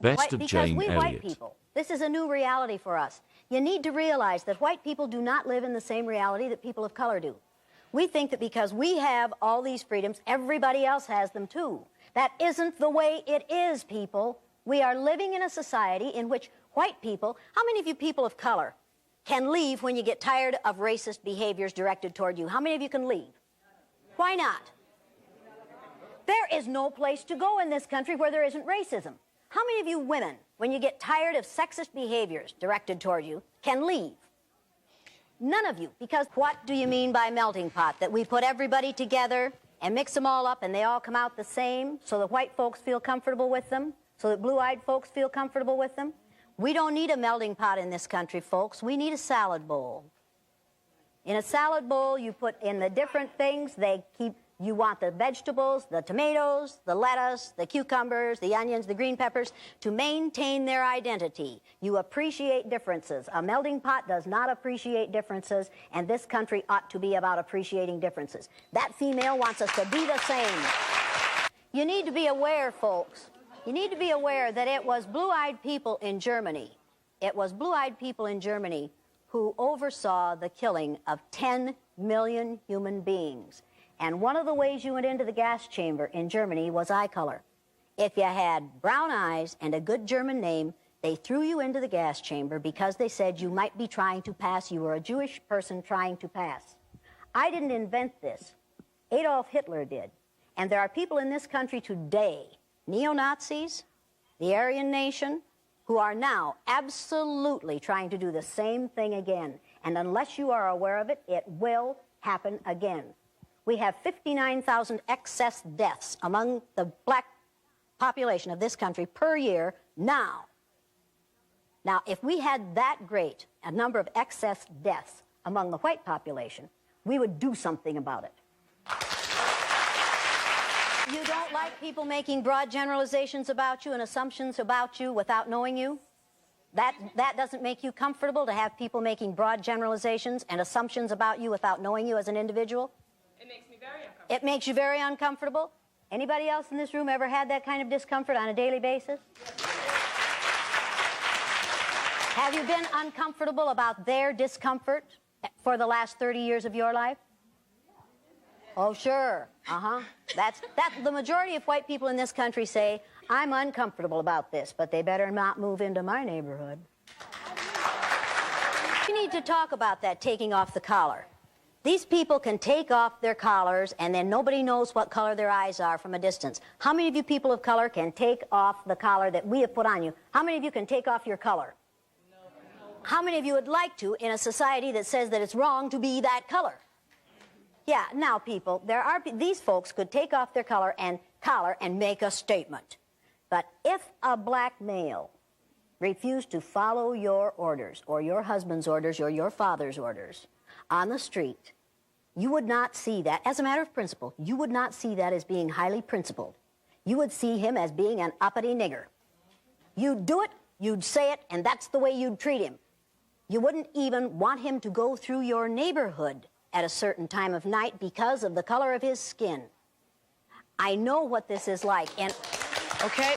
Best of Jane we Elliott. white people, this is a new reality for us. You need to realize that white people do not live in the same reality that people of color do. We think that because we have all these freedoms, everybody else has them too. That isn't the way it is, people. We are living in a society in which white people, how many of you people of color can leave when you get tired of racist behaviors directed toward you? How many of you can leave? Why not? There is no place to go in this country where there isn't racism. How many of you women, when you get tired of sexist behaviors directed toward you, can leave? None of you, because what do you mean by melting pot? That we put everybody together and mix them all up and they all come out the same so that white folks feel comfortable with them, so that blue-eyed folks feel comfortable with them? We don't need a melting pot in this country, folks. We need a salad bowl. In a salad bowl, you put in the different things. You want the vegetables, the tomatoes, the lettuce, the cucumbers, the onions, the green peppers, to maintain their identity. You appreciate differences. A melting pot does not appreciate differences, and this country ought to be about appreciating differences. That female wants us to be the same. You need to be aware, folks. You need to be aware that it was blue-eyed people in Germany. It was blue-eyed people in Germany who oversaw the killing of 10 million human beings. And one of the ways you went into the gas chamber in Germany was eye color. If you had brown eyes and a good German name, they threw you into the gas chamber because they said you might be trying to pass. You were a Jewish person trying to pass. I didn't invent this. Adolf Hitler did. And there are people in this country today, neo-Nazis, the Aryan nation, who are now absolutely trying to do the same thing again. And unless you are aware of it, it will happen again. We have 59,000 excess deaths among the black population of this country per year now. Now, if we had that great a number of excess deaths among the white population, we would do something about it. You don't like people making broad generalizations about you and assumptions about you without knowing you? That doesn't make you comfortable to have people making broad generalizations and assumptions about you without knowing you as an individual? It makes me very uncomfortable. It makes you very uncomfortable? Anybody else in this room ever had that kind of discomfort on a daily basis? Have you been uncomfortable about their discomfort for the last 30 years of your life? Oh, sure. That's the majority of white people in this country say, I'm uncomfortable about this, but they better not move into my neighborhood. You need to talk about that taking off the collar. These people can take off their collars and then nobody knows what color their eyes are from a distance. How many of you people of color can take off the collar that we have put on you? How many of you can take off your color? No. How many of you would like to in a society that says that it's wrong to be that color? Yeah, now people, these folks could take off their collar and make a statement. But if a black male refused to follow your orders or your husband's orders or your father's orders on the street, you would not see that, as a matter of principle, you would not see that as being highly principled. You would see him as being an uppity nigger. You'd do it, you'd say it, and that's the way you'd treat him. You wouldn't even want him to go through your neighborhood at a certain time of night because of the color of his skin. I know what this is like, and... Okay.